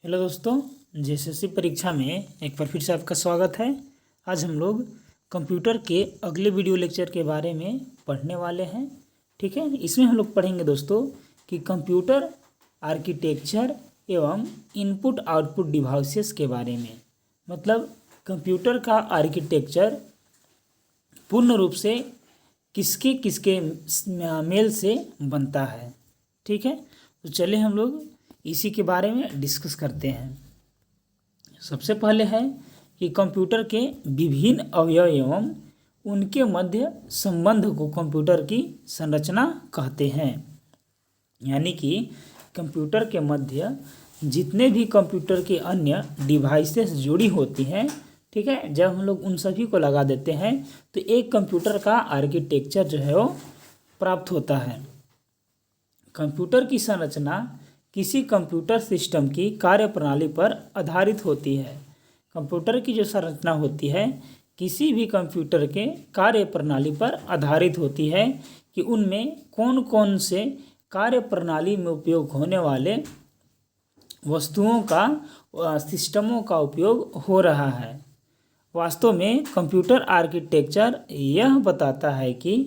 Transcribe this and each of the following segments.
Hello दोस्तों, JSSC परीक्षा में एक बार फिर से आपका स्वागत है। आज हम लोग कंप्यूटर के अगले वीडियो लेक्चर के बारे में पढ़ने वाले हैं। ठीक है, इसमें हम लोग पढ़ेंगे दोस्तों कि कंप्यूटर आर्किटेक्चर एवं इनपुट आउटपुट डिवाइसेस के बारे में। मतलब कंप्यूटर का आर्किटेक्चर पूर्ण रूप से किसके किसके मेल से बनता है। ठीक है, तो चलिए हम लोग इसी के बारे में डिस्कस करते हैं। सबसे पहले है कि कंप्यूटर के विभिन्न अवयव एवं उनके मध्य संबंध को कंप्यूटर की संरचना कहते हैं। यानी कि कंप्यूटर के मध्य जितने भी कंप्यूटर के अन्य डिवाइसेस जुड़ी होती हैं, ठीक है, जब हम लोग उन सभी को लगा देते हैं तो एक कंप्यूटर का आर्किटेक्चर जो है वो प्राप्त होता है। कंप्यूटर की संरचना किसी कंप्यूटर सिस्टम की कार्यप्रणाली पर आधारित होती है। कंप्यूटर की जो संरचना होती है किसी भी कंप्यूटर के कार्यप्रणाली पर आधारित होती है कि उनमें कौन कौन से कार्यप्रणाली में उपयोग होने वाले वस्तुओं का सिस्टमों का उपयोग हो रहा है। वास्तव में कंप्यूटर आर्किटेक्चर यह बताता है कि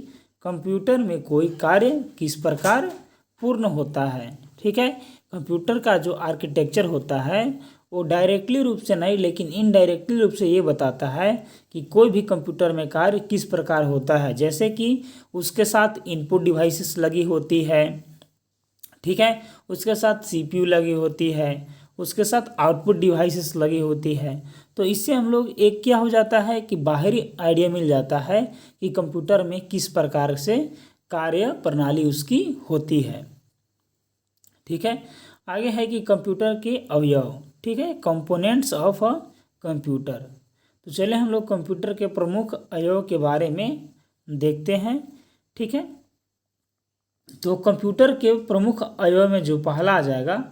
कंप्यूटर में कोई कार्य किस प्रकार पूर्ण होता है। ठीक है, कंप्यूटर का जो आर्किटेक्चर होता है वो डायरेक्टली रूप से नहीं लेकिन इनडायरेक्टली रूप से ये बताता है कि कोई भी कंप्यूटर में कार्य किस प्रकार होता है। जैसे कि उसके साथ इनपुट डिवाइसेस लगी होती है, ठीक है, उसके साथ सीपीयू लगी होती है, उसके साथ आउटपुट डिवाइसेस लगी होती है। तो इससे हम लोग एक क्या हो जाता है कि बाहरी आइडिया मिल जाता है कि कंप्यूटर में किस प्रकार से कार्य प्रणाली उसकी होती है। ठीक है, आगे है कि कंप्यूटर के अवयव, ठीक है, कंपोनेंट्स ऑफ अ कंप्यूटर। तो चलिए हम लोग कंप्यूटर के प्रमुख अवयव के बारे में देखते हैं। ठीक है, तो कंप्यूटर के प्रमुख अवयव में जो पहला आ जाएगा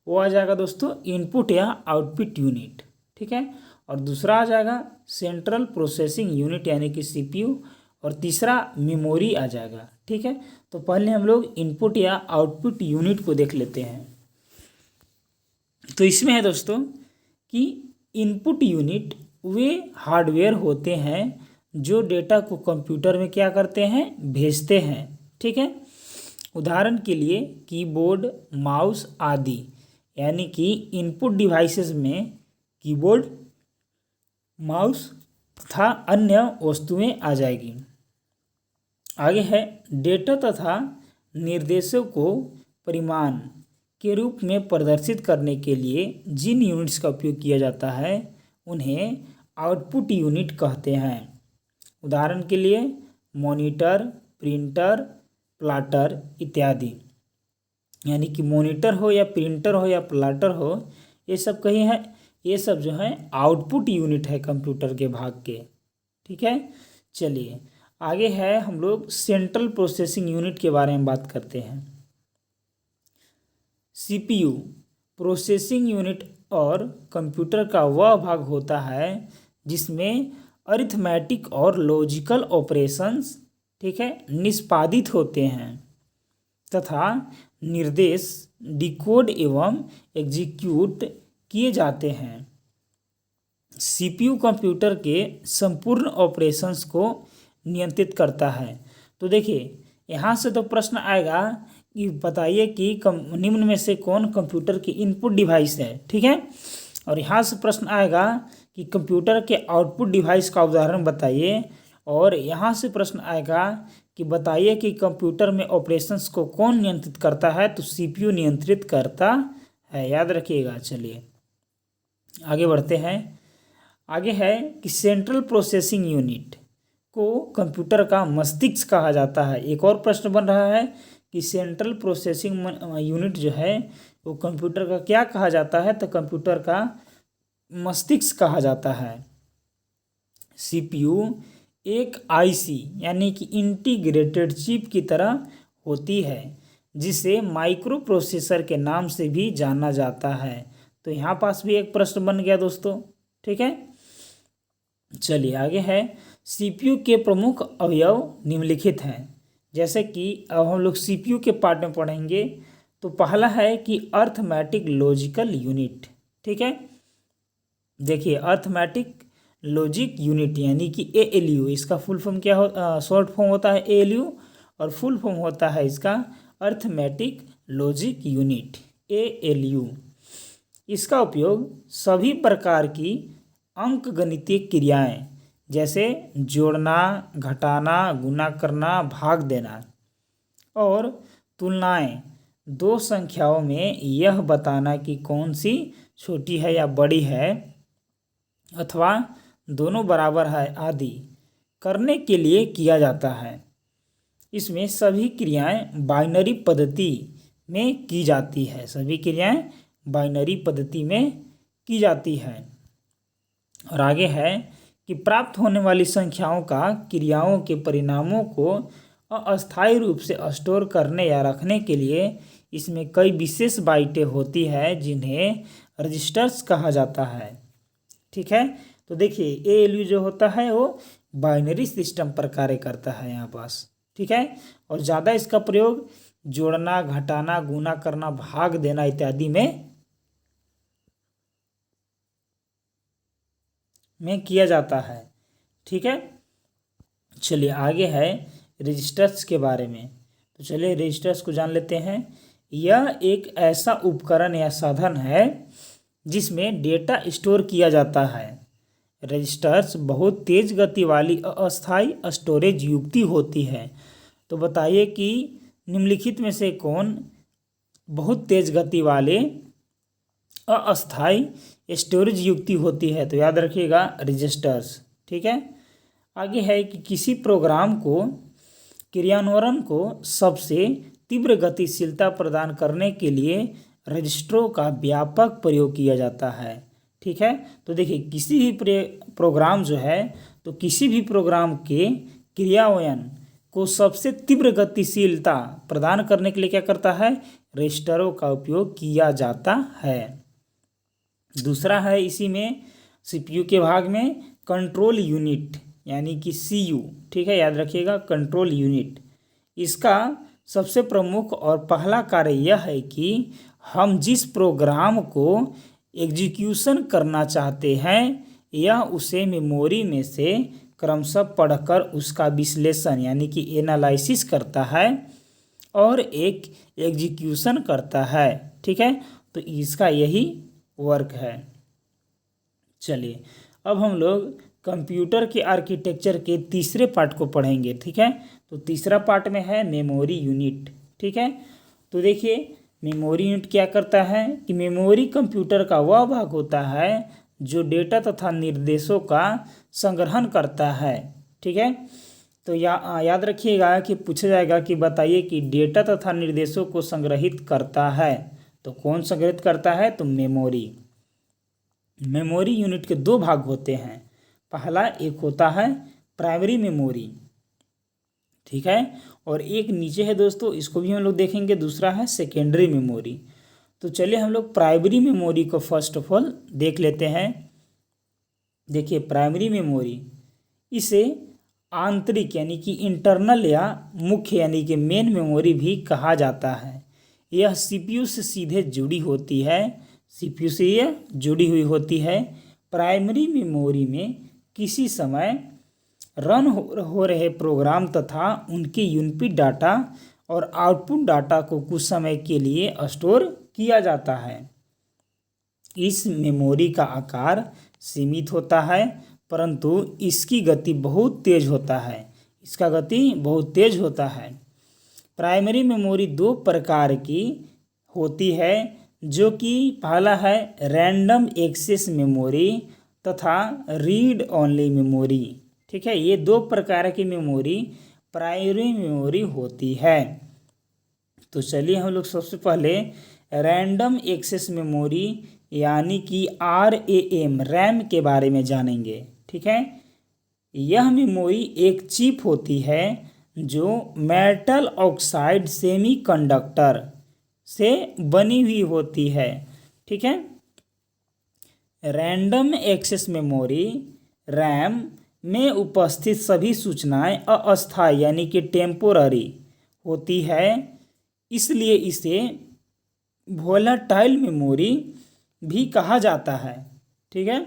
वो आ जाएगा दोस्तों इनपुट या आउटपुट यूनिट। ठीक है, और दूसरा आ जाएगा सेंट्रल प्रोसेसिंग यूनिट यानी कि सीपीयू, और तीसरा मेमोरी आ जाएगा। ठीक है, तो पहले हम लोग इनपुट या आउटपुट यूनिट को देख लेते हैं। तो इसमें है दोस्तों कि इनपुट यूनिट वे हार्डवेयर होते हैं जो डेटा को कंप्यूटर में क्या करते हैं, भेजते हैं। ठीक है, उदाहरण के लिए कीबोर्ड, माउस आदि, यानी कि इनपुट डिवाइसेस में कीबोर्ड, माउस तथा अन्य वस्तुएं आ जाएगी। आगे है डेटा तथा निर्देशों को परिमाण के रूप में प्रदर्शित करने के लिए जिन यूनिट्स का उपयोग किया जाता है उन्हें आउटपुट यूनिट कहते हैं। उदाहरण के लिए मॉनिटर, प्रिंटर, प्लॉटर इत्यादि। यानी कि मॉनिटर हो या प्रिंटर हो या प्लॉटर हो, ये सब कहीं है, ये सब जो है आउटपुट यूनिट है कंप्यूटर के भाग के। ठीक है, चलिए आगे है हम लोग सेंट्रल प्रोसेसिंग यूनिट के बारे में बात करते हैं। सीपीयू प्रोसेसिंग यूनिट और कंप्यूटर का वह भाग होता है जिसमें अरिथमेटिक और लॉजिकल ऑपरेशंस, ठीक है, निष्पादित होते हैं तथा निर्देश डिकोड एवं एग्जीक्यूट किए जाते हैं। सीपीयू कंप्यूटर के संपूर्ण ऑपरेशंस को नियंत्रित करता है। तो देखिए यहाँ से तो प्रश्न आएगा कि बताइए कि निम्न में से कौन कंप्यूटर की इनपुट डिवाइस है। ठीक है, और यहाँ से प्रश्न आएगा कि कंप्यूटर के आउटपुट डिवाइस का उदाहरण बताइए, और यहाँ से प्रश्न आएगा कि बताइए कि कंप्यूटर में ऑपरेशंस को कौन नियंत्रित करता है। तो सीपीयू नियंत्रित करता है, याद रखिएगा। चलिए आगे बढ़ते हैं। आगे है कि सेंट्रल प्रोसेसिंग यूनिट को कंप्यूटर का मस्तिष्क कहा जाता है। एक और प्रश्न बन रहा है कि सेंट्रल प्रोसेसिंग यूनिट जो है वो कंप्यूटर का क्या कहा जाता है, तो कंप्यूटर का मस्तिष्क कहा जाता है। सीपीयू एक आईसी यानी कि इंटीग्रेटेड चिप की तरह होती है जिसे माइक्रो प्रोसेसर के नाम से भी जाना जाता है। तो यहाँ पास भी एक प्रश्न बन गया दोस्तों। ठीक है, चलिए आगे है सीपीयू के प्रमुख अवयव निम्नलिखित हैं। जैसे कि अब हम लोग सीपीयू के पार्ट में पढ़ेंगे। तो पहला है कि अर्थमेटिक लॉजिकल यूनिट। ठीक है। देखिए अर्थमेटिक लॉजिक यूनिट यानी कि ALU, इसका फुल फॉर्म क्या हो, शॉर्ट फॉर्म होता है ALU और फुल फॉर्म होता है इसका अर्थमेटिक लॉजिक यूनिट ALU। इसका उपयोग सभी प्रकार की अंकगणितीय क्रियाएं जैसे जोड़ना, घटाना, गुणा करना, भाग देना और तुलनाएं, दो संख्याओं में यह बताना कि कौन सी छोटी है या बड़ी है अथवा दोनों बराबर है आदि करने के लिए किया जाता है। इसमें सभी क्रियाएं बाइनरी पद्धति में की जाती है, सभी क्रियाएं बाइनरी पद्धति में की जाती है। और आगे है कि प्राप्त होने वाली संख्याओं का क्रियाओं के परिणामों को अस्थायी रूप से स्टोर करने या रखने के लिए इसमें कई विशेष बाइटें होती है जिन्हें रजिस्टर्स कहा जाता है। ठीक है, तो देखिए ALU जो होता है वो बाइनरी सिस्टम पर कार्य करता है यहाँ पास। ठीक है, और ज़्यादा इसका प्रयोग जोड़ना, घटाना, गुणा करना, भाग देना इत्यादि में किया जाता है। ठीक है, चलिए आगे है रजिस्टर्स के बारे में। तो चलिए रजिस्टर्स को जान लेते हैं। यह एक ऐसा उपकरण या साधन है जिसमें डेटा स्टोर किया जाता है। रजिस्टर्स बहुत तेज गति वाली अस्थायी स्टोरेज युक्ति होती है। तो बताइए कि निम्नलिखित में से कौन बहुत तेज गति वाले अस्थायी स्टोरेज युक्ति होती है? तो याद रखिएगा रजिस्टर्स। ठीक है, आगे है कि किसी प्रोग्राम को क्रियान्वयन को सबसे तीव्र गतिशीलता प्रदान करने के लिए रजिस्टरों का व्यापक प्रयोग किया जाता है। ठीक है, तो देखिए किसी भी प्रोग्राम जो है, तो किसी भी प्रोग्राम के क्रियान्वयन को सबसे तीव्र गतिशीलता प्रदान करने के लिए क्या करता है? रजिस्टरों का उपयोग किया जाता है। दूसरा है इसी में CPU के भाग में कंट्रोल यूनिट यानी कि CU। ठीक है, याद रखिएगा कंट्रोल यूनिट। इसका सबसे प्रमुख और पहला कार्य यह है कि हम जिस प्रोग्राम को एग्जीक्यूशन करना चाहते हैं यह उसे मेमोरी में से क्रमशः पढ़कर उसका विश्लेषण यानी कि एनालिसिस करता है और एक एग्जीक्यूशन करता है। ठीक है, तो इसका यही वर्क है। चलिए अब हम लोग कंप्यूटर के आर्किटेक्चर के तीसरे पार्ट को पढ़ेंगे। ठीक है, तो तीसरा पार्ट में है मेमोरी यूनिट। ठीक है, तो देखिए मेमोरी यूनिट क्या करता है कि मेमोरी कंप्यूटर का वह भाग होता है जो डेटा तथा निर्देशों का संग्रहण करता है। ठीक है, तो याद रखिएगा कि पूछा जाएगा कि बताइए कि डेटा तथा निर्देशों को संग्रहित करता है, तो कौन संग्रहित करता है? तो मेमोरी। मेमोरी यूनिट के दो भाग होते हैं। पहला एक होता है प्राइमरी मेमोरी। ठीक है, और एक नीचे है दोस्तों, इसको भी हम लोग देखेंगे। दूसरा है सेकेंडरी मेमोरी। तो चलिए हम लोग प्राइमरी मेमोरी को फर्स्ट ऑफ ऑल देख लेते हैं। देखिए प्राइमरी मेमोरी, इसे आंतरिक यानी कि इंटरनल या मुख्य यानी कि मेन मेमोरी भी कहा जाता है। यह CPU से सीधे जुड़ी होती है, CPU से यह जुड़ी हुई होती है। प्राइमरी मेमोरी में किसी समय रन हो रहे प्रोग्राम तथा उनके इनपुट डाटा और आउटपुट डाटा को कुछ समय के लिए स्टोर किया जाता है। इस मेमोरी का आकार सीमित होता है परंतु इसकी गति बहुत तेज होता है। इसका गति बहुत तेज होता है। प्राइमरी मेमोरी दो प्रकार की होती है, जो कि पहला है रैंडम एक्सेस मेमोरी तथा रीड ओनली मेमोरी। ठीक है, ये दो प्रकार की मेमोरी प्राइमरी मेमोरी होती है। तो चलिए हम लोग सबसे पहले रैंडम एक्सेस मेमोरी यानी कि RAM रैम के बारे में जानेंगे। ठीक है, यह मेमोरी एक चिप होती है जो मेटल ऑक्साइड सेमीकंडक्टर से बनी हुई होती है। ठीक है, रैंडम एक्सेस मेमोरी रैम में उपस्थित सभी सूचनाएं अस्थायी यानी कि टेम्पोररी होती है, इसलिए इसे वोलेटाइल मेमोरी भी कहा जाता है। ठीक है,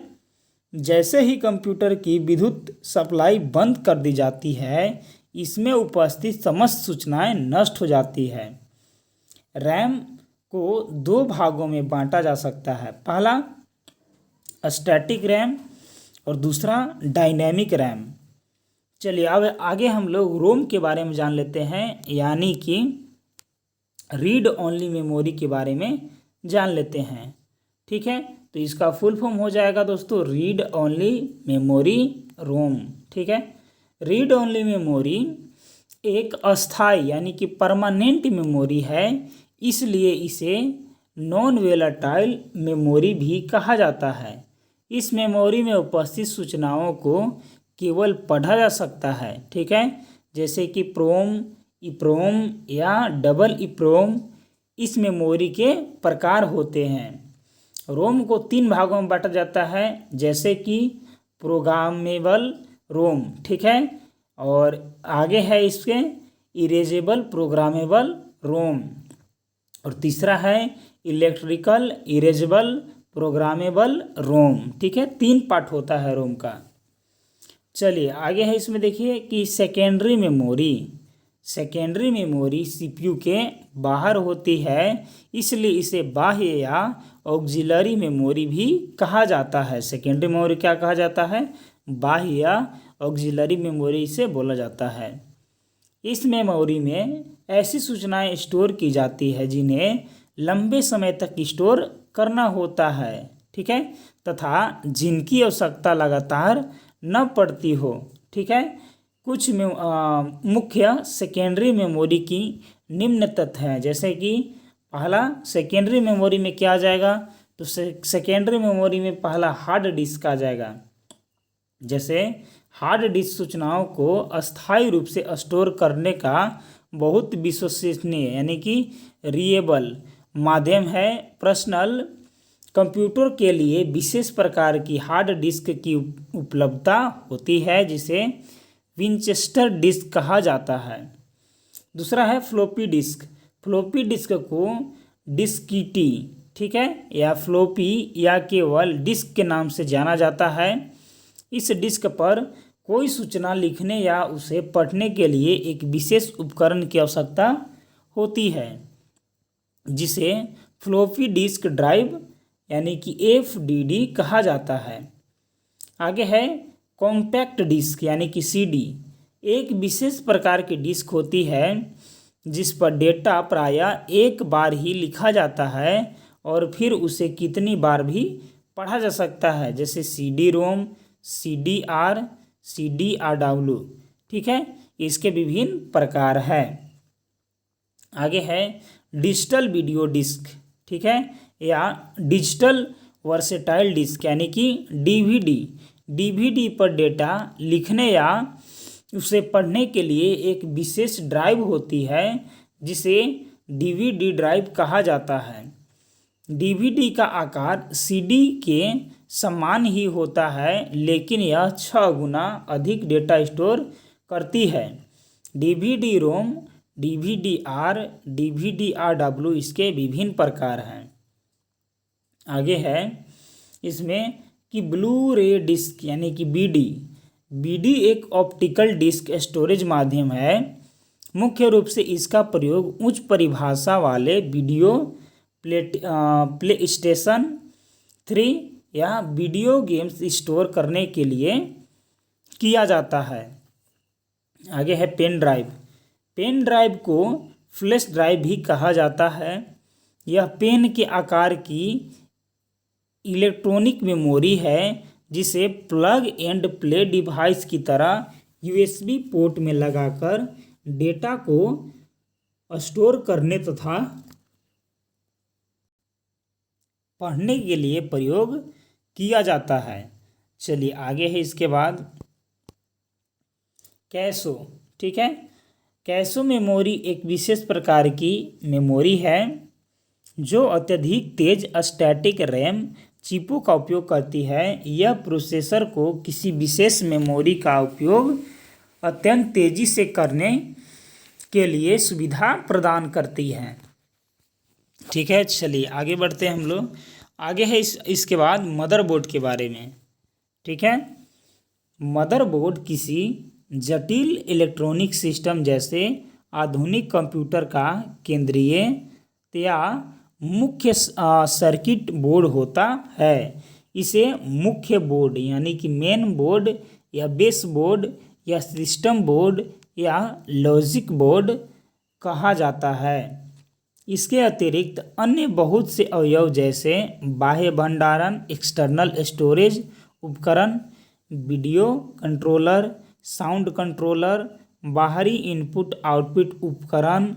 जैसे ही कंप्यूटर की विद्युत सप्लाई बंद कर दी जाती है, इसमें उपस्थित समस्त सूचनाएं नष्ट हो जाती है। रैम को दो भागों में बांटा जा सकता है, पहला स्टैटिक रैम और दूसरा डायनेमिक रैम। चलिए अब आगे हम लोग रोम के बारे में जान लेते हैं, यानी कि रीड ओनली मेमोरी के बारे में जान लेते हैं। ठीक है, तो इसका फुल फॉर्म हो जाएगा दोस्तों रीड ओनली मेमोरी रोम। ठीक है, रीड ओनली मेमोरी एक अस्थाई यानी कि परमानेंट मेमोरी है, इसलिए इसे नॉन वोलेटाइल मेमोरी भी कहा जाता है। इस मेमोरी में उपस्थित सूचनाओं को केवल पढ़ा जा सकता है। ठीक है, जैसे कि प्रोम, इप्रोम या डबल इप्रोम इस मेमोरी के प्रकार होते हैं। रोम को 3 भागों में बांटा जाता है, जैसे कि प्रोग्रामेबल रोम। ठीक है, और आगे है इसके इरेजेबल प्रोग्रामेबल रोम, और तीसरा है इलेक्ट्रिकल इरेजेबल प्रोग्रामेबल रोम। ठीक है, 3 पार्ट होता है रोम का। चलिए आगे है, इसमें देखिए कि सेकेंडरी मेमोरी सीपीयू के बाहर होती है, इसलिए इसे बाह्य या ऑक्सिलरी मेमोरी भी कहा जाता है। सेकेंडरी मेमोरी क्या कहा जाता है? बाह्य या ऑक्सिलरी मेमोरी इसे बोला जाता है। इस मेमोरी में ऐसी सूचनाएं स्टोर की जाती है जिन्हें लंबे समय तक स्टोर करना होता है। ठीक है, तथा जिनकी आवश्यकता लगातार न पड़ती हो। ठीक है, कुछ मुख्य सेकेंडरी मेमोरी की निम्न तथ्य हैं, जैसे कि पहला सेकेंडरी मेमोरी में क्या आ जाएगा, तो सेकेंडरी मेमोरी में पहला हार्ड डिस्क आ जाएगा। जैसे हार्ड डिस्क सूचनाओं को अस्थायी रूप से स्टोर करने का बहुत विश्वसनीय यानी कि रिएबल माध्यम है। पर्सनल कंप्यूटर के लिए विशेष प्रकार की हार्ड डिस्क की उपलब्धता होती है, जिसे विंचेस्टर डिस्क कहा जाता है। दूसरा है फ्लॉपी डिस्क। फ्लॉपी डिस्क को डिस्किटी, ठीक है, या फ्लॉपी या केवल डिस्क के नाम से जाना जाता है। इस डिस्क पर कोई सूचना लिखने या उसे पढ़ने के लिए एक विशेष उपकरण की आवश्यकता होती है, जिसे फ्लॉपी डिस्क ड्राइव यानी कि एफडीडी कहा जाता है। आगे है कॉम्पैक्ट डिस्क यानी कि सीडी। एक विशेष प्रकार की डिस्क होती है जिस पर डेटा प्रायः एक बार ही लिखा जाता है और फिर उसे कितनी बार भी पढ़ा जा सकता है, जैसे सीडी रोम, सीडीआर, सीडीआरडब्ल्यू। ठीक है, इसके विभिन्न प्रकार है। आगे है डिजिटल वीडियो डिस्क। ठीक है, या डिजिटल वर्सेटाइल डिस्क यानी कि डीवीडी। डीवीडी पर डेटा लिखने या उसे पढ़ने के लिए एक विशेष ड्राइव होती है, जिसे डीवीडी ड्राइव कहा जाता है। डीवीडी का आकार सीडी के समान ही होता है, लेकिन यह 6 गुना अधिक डेटा स्टोर करती है। डीवीडी रोम, डीवीडीआर, डीवीडीआरडब्ल्यू इसके विभिन्न प्रकार हैं। आगे है इसमें कि ब्लू रे डिस्क यानी कि बीडी। बीडी एक ऑप्टिकल डिस्क स्टोरेज माध्यम है। मुख्य रूप से इसका प्रयोग उच्च परिभाषा वाले वीडियो प्ले स्टेशन 3 या वीडियो गेम्स स्टोर करने के लिए किया जाता है। आगे है पेन ड्राइव। पेन ड्राइव को फ्लैश ड्राइव भी कहा जाता है। यह पेन के आकार की इलेक्ट्रॉनिक मेमोरी है, जिसे प्लग एंड प्ले डिवाइस की तरह यूएसबी पोर्ट में लगाकर डेटा को स्टोर करने तथा पढ़ने के लिए प्रयोग किया जाता है। चलिए आगे है इसके बाद कैशो। ठीक है, कैशो मेमोरी एक विशेष प्रकार की मेमोरी है जो अत्यधिक तेज स्टैटिक रैम चिपों का उपयोग करती है। यह प्रोसेसर को किसी विशेष मेमोरी का उपयोग अत्यंत तेजी से करने के लिए सुविधा प्रदान करती है। ठीक है, चलिए आगे बढ़ते हैं हम लोग। आगे है इसके बाद मदरबोर्ड के बारे में। ठीक है, मदरबोर्ड किसी जटिल इलेक्ट्रॉनिक सिस्टम जैसे आधुनिक कंप्यूटर का केंद्रीय या मुख्य सर्किट बोर्ड होता है। इसे मुख्य बोर्ड यानी कि मेन बोर्ड या बेस बोर्ड या सिस्टम बोर्ड या लॉजिक बोर्ड कहा जाता है। इसके अतिरिक्त अन्य बहुत से अवयव जैसे बाह्य भंडारण, एक्सटर्नल स्टोरेज उपकरण, वीडियो कंट्रोलर, साउंड कंट्रोलर, बाहरी इनपुट आउटपुट उपकरण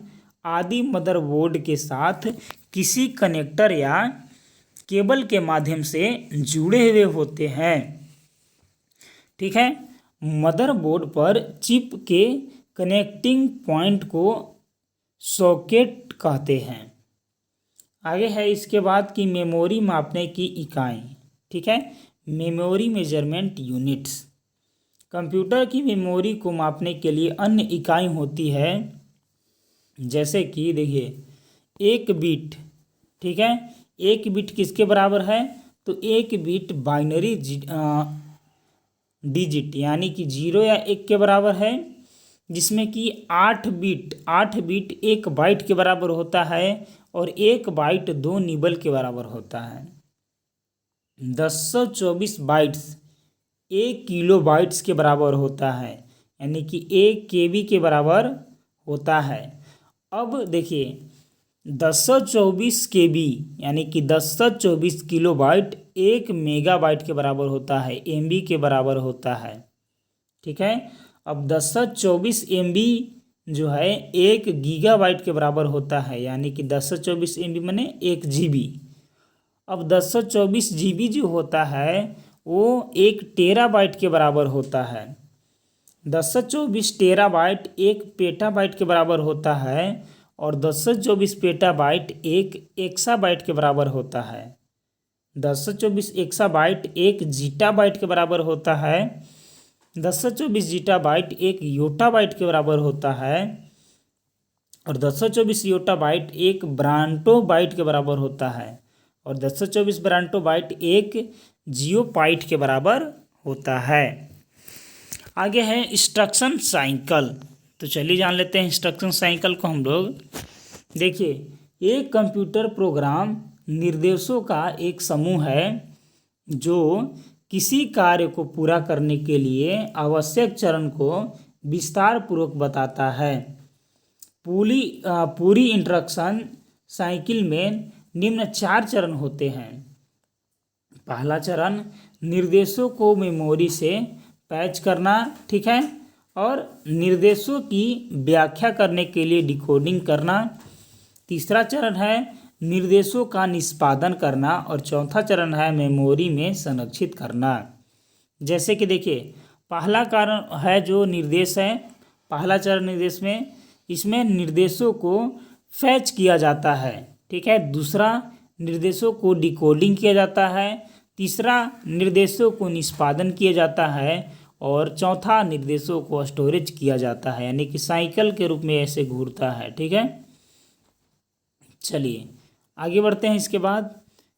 आदि मदरबोर्ड के साथ किसी कनेक्टर या केबल के माध्यम से जुड़े हुए होते हैं। ठीक है, मदरबोर्ड पर चिप के कनेक्टिंग पॉइंट को सॉकेट कहते हैं। आगे है इसके बाद की मेमोरी मापने की इकाई। ठीक है, मेमोरी मेजरमेंट यूनिट्स। कंप्यूटर की मेमोरी को मापने के लिए अन्य इकाई होती है, जैसे कि देखिए एक बिट। ठीक है, एक बिट किसके बराबर है? तो एक बिट बाइनरी डिजिट यानी कि 0 या 1 के बराबर है, जिसमें कि 8 बिट 1 बाइट के बराबर होता है और 1 बाइट 2 निबल के बराबर होता है। 1024 बाइट्स 1 किलो बाइट्स के बराबर होता है, यानी कि 1 KB के बराबर होता है। अब देखिए 1024 KB यानी कि 1024 किलो बाइट 1 मेगाबाइट के बराबर होता है, MB के बराबर होता है। ठीक है, अब 1024 MB जो है 1 गीगाबाइट के बराबर होता है, यानी कि 1024 MB माने 1 GB। अब 1024 GB जो होता है वो 1 टेराबाइट के बराबर होता है। 1024 टेराबाइट 1 पेटाबाइट के बराबर होता है और 1024 पेटाबाइट 1 एक्साबाइट के बराबर होता है। 1024 एक्साबाइट 1 जीटाबाइट के बराबर होता है। 1024 जीटाबाइट 1 योटाबाइट के बराबर होता है और 1024 योटाबाइट 1 ब्रांटोबाइट के बराबर होता है और 1024 ब्रांटोबाइट 1 जियोबाइट के बराबर होता है। आगे है इंस्ट्रक्शन साइकिल। तो चलिए जान लेते हैं इंस्ट्रक्शन साइकिल को हम लोग। देखिए एक कंप्यूटर प्रोग्राम निर्देशों का एक समूह है जो किसी कार्य को पूरा करने के लिए आवश्यक चरण को विस्तार पूर्वक बताता है। पूरी इंस्ट्रक्शन साइकिल में निम्न 4 चरण होते हैं। पहला चरण निर्देशों को मेमोरी से पैच करना। ठीक है, और निर्देशों की व्याख्या करने के लिए डिकोडिंग करना। तीसरा चरण है निर्देशों का निष्पादन करना और चौथा चरण है मेमोरी में संरक्षित करना। जैसे कि देखिए पहला कारण है जो निर्देश है, पहला चरण निर्देश में इसमें निर्देशों को फैच किया जाता है। ठीक है, दूसरा निर्देशों को डिकोडिंग किया जाता है, तीसरा निर्देशों को निष्पादन किया जाता है और चौथा निर्देशों को स्टोरेज किया जाता है, यानी कि साइकिल के रूप में ऐसे घूरता है। ठीक है, चलिए आगे बढ़ते हैं।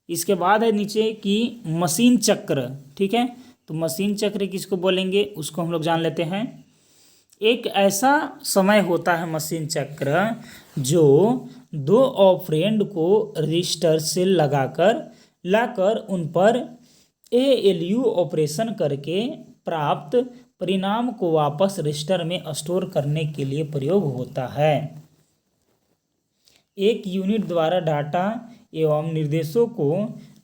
इसके बाद है नीचे की मशीन चक्र। ठीक है, तो मशीन चक्र किसको बोलेंगे उसको हम लोग जान लेते हैं। एक ऐसा समय होता है मशीन चक्र जो 2 ऑपरेंड को रजिस्टर से लाकर उन पर ALU ऑपरेशन करके प्राप्त परिणाम को वापस रजिस्टर में स्टोर करने के लिए प्रयोग होता है। एक यूनिट द्वारा डाटा एवं निर्देशों को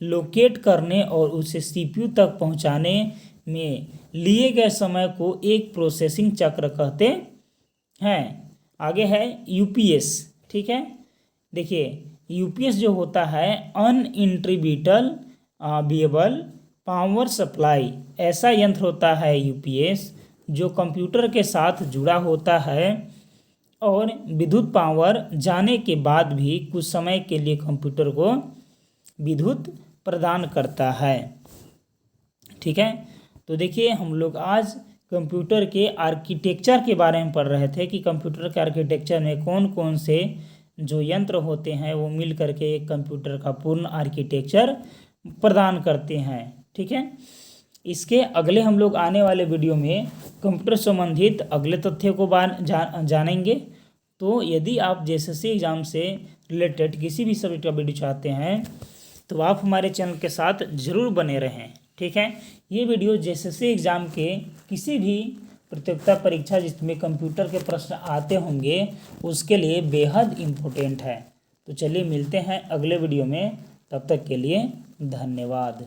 लोकेट करने और उसे CPU तक पहुंचाने में लिए गए समय को एक प्रोसेसिंग चक्र कहते हैं। आगे है UPS। ठीक है, देखिए UPS जो होता है अनइंटरप्रेटेबल पावर सप्लाई, ऐसा यंत्र होता है UPS जो कंप्यूटर के साथ जुड़ा होता है और विद्युत पावर जाने के बाद भी कुछ समय के लिए कंप्यूटर को विद्युत प्रदान करता है। ठीक है, तो देखिए हम लोग आज कंप्यूटर के आर्किटेक्चर के बारे में पढ़ रहे थे कि कंप्यूटर के आर्किटेक्चर में कौन कौन से जो यंत्र होते हैं वो मिल करके एक कंप्यूटर का पूर्ण आर्किटेक्चर प्रदान करते हैं। ठीक है, इसके अगले हम लोग आने वाले वीडियो में कंप्यूटर संबंधित अगले तथ्यों को जानेंगे। तो यदि आप जेएसएससी एग्ज़ाम से रिलेटेड किसी भी सब्जेक्ट का वीडियो चाहते हैं तो आप हमारे चैनल के साथ ज़रूर बने रहें। ठीक है, ये वीडियो जेएसएससी एग्ज़ाम के किसी भी प्रतियोगिता परीक्षा जिसमें कंप्यूटर के प्रश्न आते होंगे उसके लिए बेहद इम्पोर्टेंट है। तो चलिए मिलते हैं अगले वीडियो में, तब तक के लिए धन्यवाद।